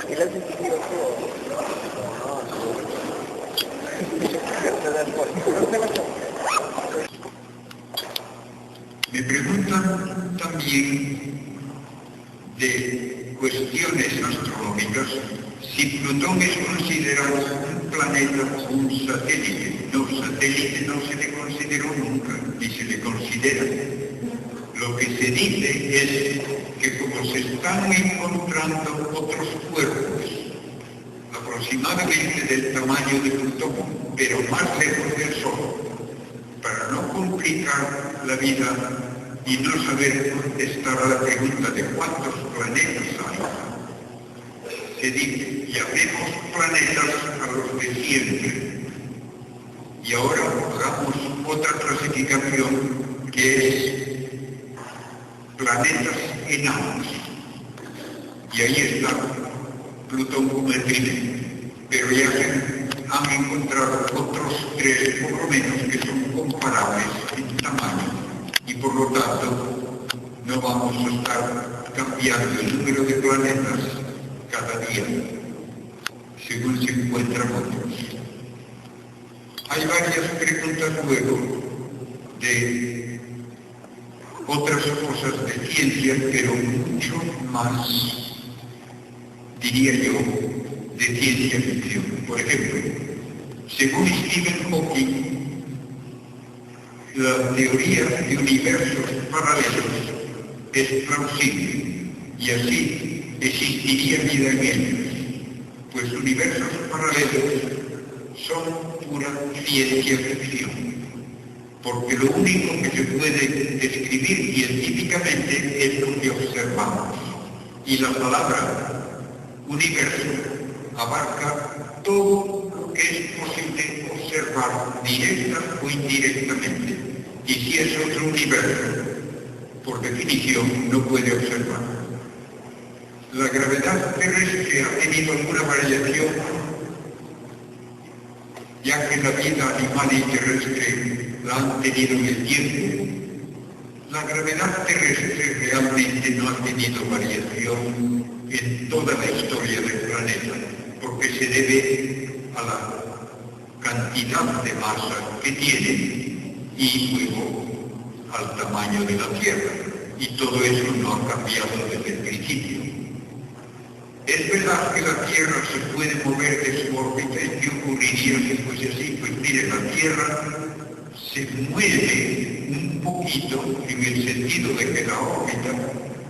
¿Y le has sentido todo? Me preguntan también de cuestiones astronómicas si Plutón es considerado un planeta o un satélite. No, satélite no se le consideró nunca, ni se le considera. Lo que se dice es que como se están encontrando otros cuerpos aproximadamente del tamaño de Plutón, pero más lejos del Sol, para no complicar la vida y no saber contestar a la pregunta de cuántos planetas hay, se dice, llamemos planetas a los de siempre. Y ahora hagamos otra clasificación que es planetas enanos. Y ahí está Plutón como el primero. Pero ya se han encontrado otros tres, por lo menos, que son comparables en tamaño. Y por lo tanto, no vamos a estar cambiando el número de planetas cada día, según se encuentran otros. Hay varias preguntas luego de otras cosas de ciencia, pero mucho más, diría yo, de ciencia ficción. Por ejemplo, según Stephen Hawking, la teoría de universos paralelos es plausible y así existiría vida en ellos, pues universos paralelos son pura ciencia ficción, porque lo único que se puede describir científicamente es lo que observamos, y la palabra universo abarca todo lo que es posible observar directa o indirectamente, y si es otro universo, por definición no puede observar. La gravedad terrestre ha tenido alguna variación, ya que la vida animal y terrestre la han tenido en el tiempo. La gravedad terrestre realmente no ha tenido variación en toda la historia del planeta, porque se debe a la cantidad de masa que tiene y luego al tamaño de la Tierra. Y todo eso no ha cambiado desde el principio. Es verdad que la Tierra se puede mover de su órbita, ¿y qué ocurriría si fuese así? Pues mire, la Tierra se mueve un poquito en el sentido de que la órbita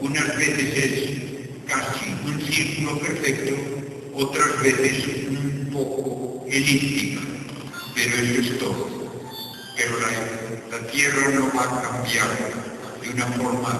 unas veces es casi un círculo perfecto, otras veces un poco elíptica, pero eso es todo. Pero la Tierra no va a cambiar de una forma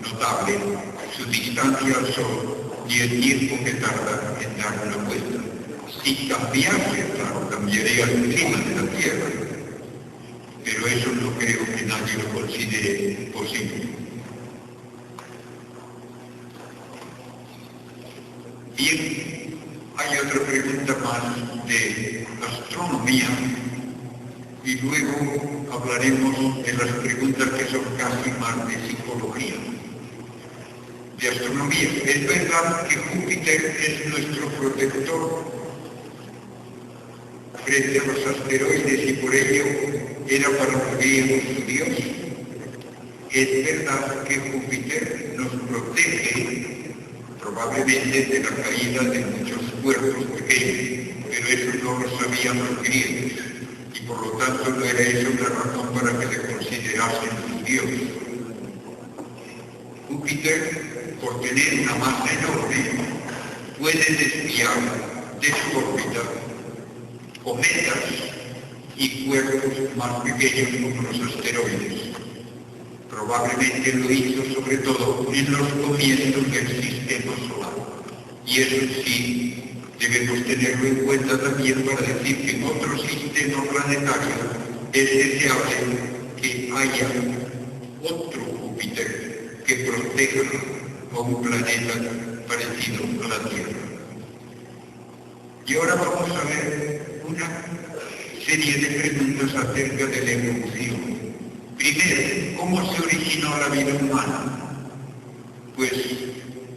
notable su distancia al Sol y el tiempo que tarda en dar una vuelta. Si cambiase, claro, cambiaría el clima de la Tierra, pero eso no creo que nadie lo considere posible. Bien, hay otra pregunta más de astronomía y luego hablaremos de las preguntas que son casi más de psicología. De astronomía, es verdad que Júpiter es nuestro protector frente a los asteroides y por ello era para los griegos su dios. Es verdad que Júpiter nos protege probablemente de la caída de muchos cuerpos pequeños, pero eso no lo sabían los griegos y por lo tanto no era eso una razón para que le considerasen su dios. Júpiter, por tener una masa enorme, puede desviar de su órbita cometas y cuerpos más pequeños como los asteroides. Probablemente lo hizo sobre todo en los comienzos del sistema solar. Y eso sí debemos tenerlo en cuenta también para decir que en otro sistema planetario es deseable que haya otro Júpiter que proteja a un planeta parecido a la Tierra. Y ahora vamos a ver una serie de preguntas acerca de la evolución. Primero, ¿cómo se originó la vida humana? Pues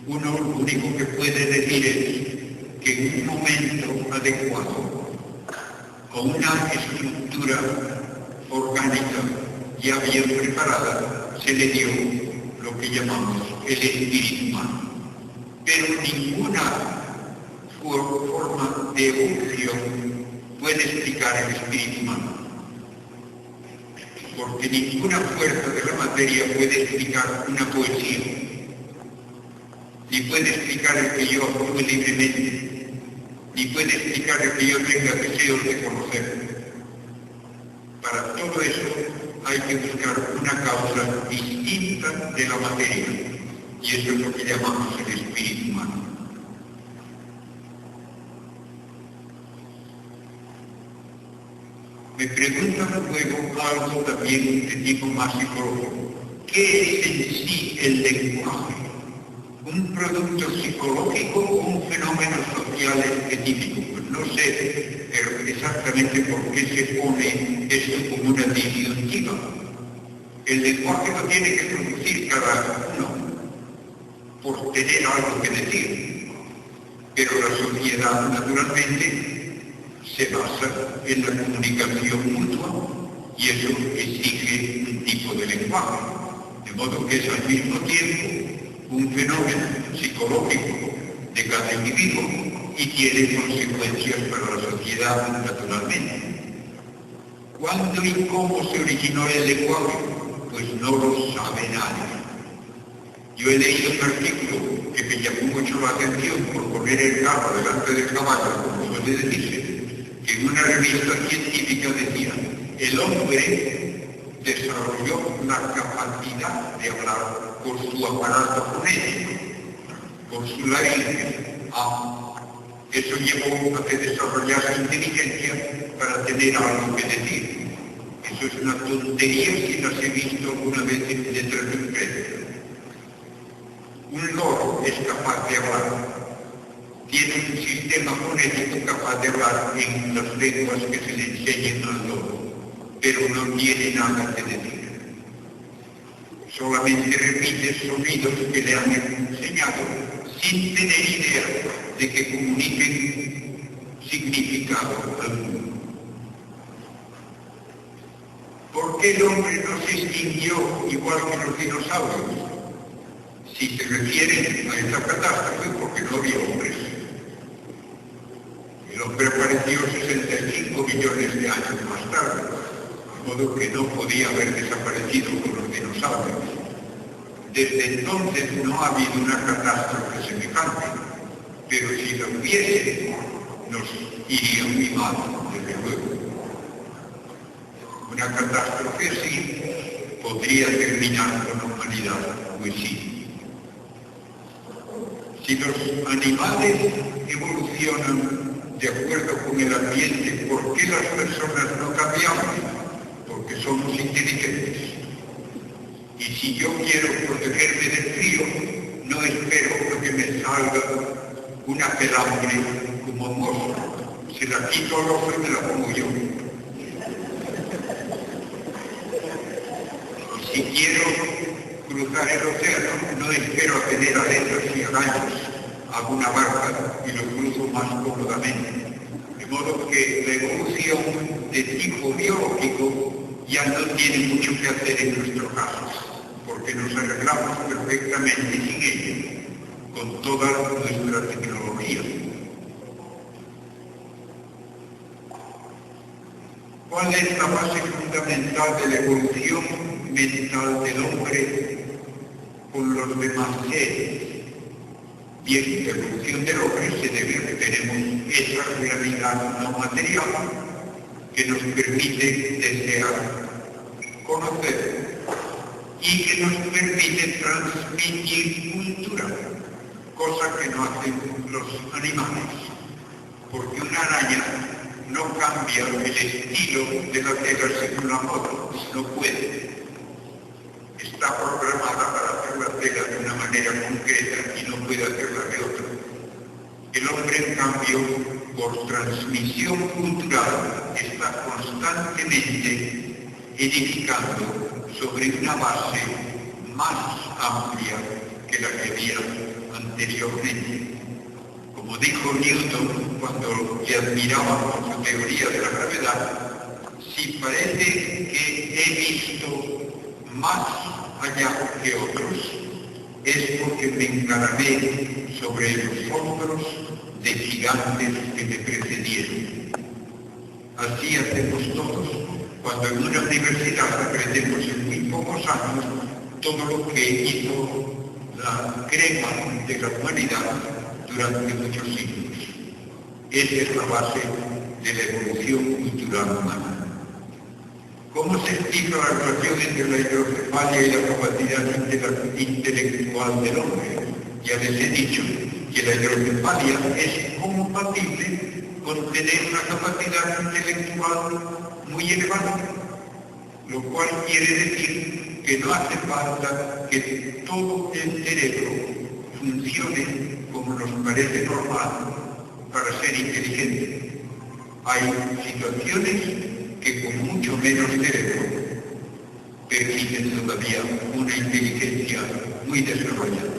uno lo único que puede decir que en un momento adecuado, con una estructura orgánica ya bien preparada, se le dio lo que llamamos el espíritu humano. Pero ninguna forma de evolución puede explicar el espíritu humano, porque ninguna fuerza de la materia puede explicar una poesía, ni puede explicar el que yo actúe libremente, ni puede explicar el que yo tenga deseos de conocer. Para todo eso hay que buscar una causa distinta de la materia, y eso es lo que llamamos el espíritu humano. Me preguntan luego algo también de tipo más psicológico. ¿Qué es en sí el lenguaje? ¿Un producto psicológico o un fenómeno social específico? Pues no sé exactamente por qué se pone esto como una disyuntiva. El lenguaje lo tiene que producir cada uno por tener algo que decir, pero la sociedad naturalmente se basa en la comunicación mutua y eso exige un tipo de lenguaje, de modo que es al mismo tiempo un fenómeno psicológico de cada individuo y tiene consecuencias para la sociedad naturalmente. ¿Cuándo y cómo se originó el lenguaje? Pues no lo sabe nadie. Yo he leído un artículo que me llamó mucho la atención por poner el carro delante del caballo, como suele decirse, que en una revista científica decía: el hombre desarrolló la capacidad de hablar por su aparato fonético, por su laringe. Eso llevó a que desarrollase inteligencia para tener algo que decir. Eso es una tontería si las he visto alguna vez detrás de un crédito. Un loro es capaz de hablar. Tiene un sistema fonético capaz de hablar en las lenguas que se le enseñan al loro, pero no tiene nada que decir. Solamente repite sonidos que le han enseñado sin tener idea de que comuniquen significado alguno. ¿Por qué el hombre no se extinguió igual que los dinosaurios? Si se refieren a esta catástrofe, porque no había hombres. El hombre apareció 65 millones de años más tarde, de modo que no podía haber desaparecido con los dinosaurios. Desde entonces no ha habido una catástrofe semejante, pero si lo hubiese, nos iría muy mal, desde luego. Una catástrofe así podría terminar con la humanidad, pues sí. Si los animales evolucionan de acuerdo con el ambiente, ¿por qué las personas no cambiamos? Porque somos inteligentes. Y si yo quiero protegerme del frío, no espero que me salga una pelambre como monstruo. Se la quito al ojo y me la pongo yo. Y si quiero cruzar el océano, no espero a tener aletas y agallos. Hago una barca y lo cruzo más cómodamente. De modo que la evolución de tipo biológico ya no tiene mucho que hacer en nuestro caso, porque nos arreglamos perfectamente sin ello, con toda nuestra tecnología. ¿Cuál es la base fundamental de la evolución mental del hombre con los demás seres? Bien, la evolución del hombre se debe a que tenemos esa realidad no material que nos permite desear, conocer y que nos permite transmitir cultura, cosa que no hacen los animales, porque una araña no cambia el estilo de la tela según la moda, no puede. Está programada para hacer la tela de una manera concreta y no puede hacerla de otra. El hombre, en cambio, por transmisión cultural, está constantemente edificando sobre una base más amplia que la que había anteriormente. Como Como dijo Newton cuando le admiraba por su teoría de la gravedad, si parece que he visto más allá que otros, es porque me encaramé sobre los hombros de gigantes que me precedieron. Así hacemos todos, cuando en una universidad aprendemos en muy pocos años todo lo que hizo la crema de la humanidad durante muchos siglos. Esa es la base de la evolución cultural humana. ¿Cómo se explica la relación entre la hidrocefalia y la capacidad intelectual del hombre? Ya les he dicho que la hidrocefalia es compatible con tener una capacidad intelectual muy elevada, lo cual quiere decir que no hace falta que todo el cerebro funcione como nos parece normal para ser inteligente. Hay situaciones que con mucho menos cerebro permiten todavía una inteligencia muy desarrollada.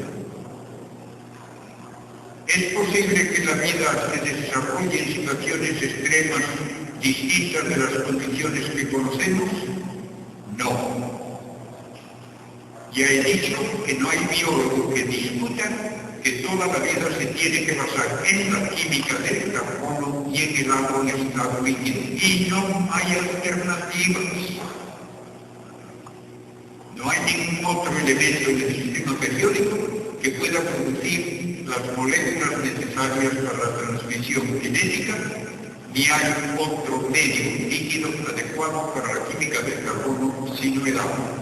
¿Es posible que la vida se desarrolle en situaciones extremas distintas de las condiciones que conocemos? No. Ya he dicho que no hay biólogo que discuta que toda la vida se tiene que basar en la química del carbono y en el agua en estado líquido. Y no hay alternativas. No hay ningún otro elemento en el sistema periódico que pueda producir las moléculas necesarias para la transmisión genética, ni hay otro medio líquido adecuado para la química del carbono sino el agua.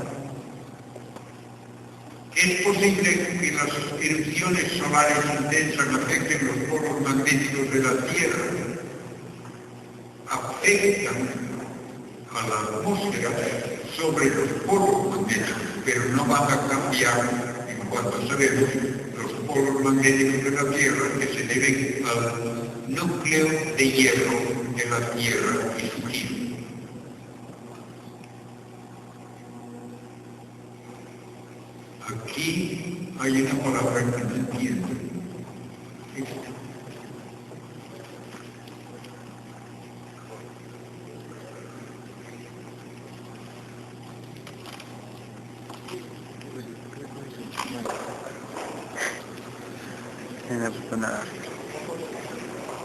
¿Es posible que las erupciones solares intensas afecten los polos magnéticos de la Tierra? Afectan a la atmósfera sobre los polos magnéticos, pero no van a cambiar, en cuanto sabemos, los polos magnéticos de la Tierra, que se deben al núcleo de hierro de la Tierra y su giro. Aquí hay una palabra que no entiendo.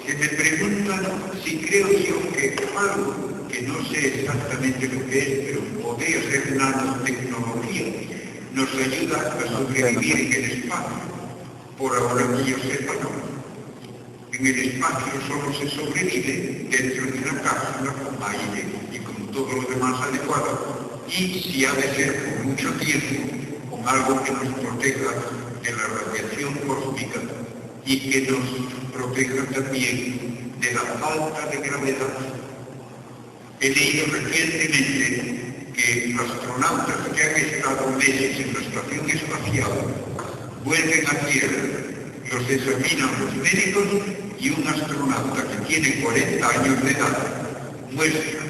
Que me preguntan si creo yo que algo que no sé exactamente lo que es, pero podría ser nanotecnología, nos ayuda a sobrevivir en el espacio. Por ahora que yo sepa, no. En el espacio solo se sobrevive dentro de una cápsula con aire y con todo lo demás adecuado. Y si ha de ser por mucho tiempo, con algo que nos proteja de la radiación cósmica y que nos proteja también de la falta de gravedad. He leído recientemente que astronautas que han estado meses en la estación espacial vuelven a Tierra, los examinan los médicos y un astronauta que tiene 40 años de edad muestra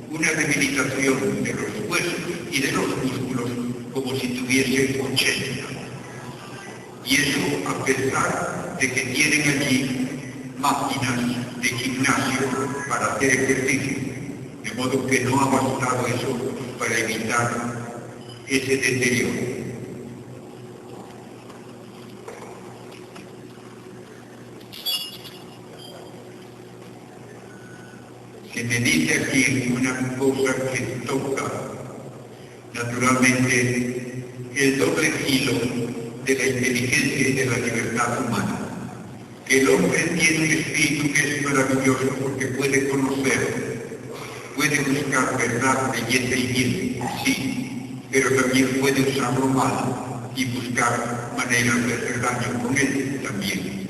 una debilitación de los huesos y de los músculos como si tuviese 80. Y eso a pesar de que tienen allí máquinas de gimnasio para hacer ejercicio, de modo que no ha bastado eso para evitar ese deterioro. Se me dice aquí una cosa que toca naturalmente el doble filo de la inteligencia y de la libertad humana. Que el hombre tiene un espíritu que es maravilloso porque puede conocer, puede buscar verdad, belleza y bien, sí, pero también puede usarlo mal y buscar maneras de hacer daño con él también.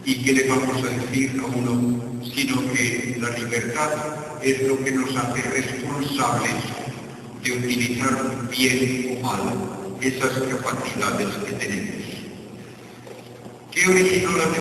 ¿Y qué le vamos a decir a uno? Sino que la libertad es lo que nos hace responsables de utilizar bien o mal esas capacidades que tenemos. ¿Qué originó la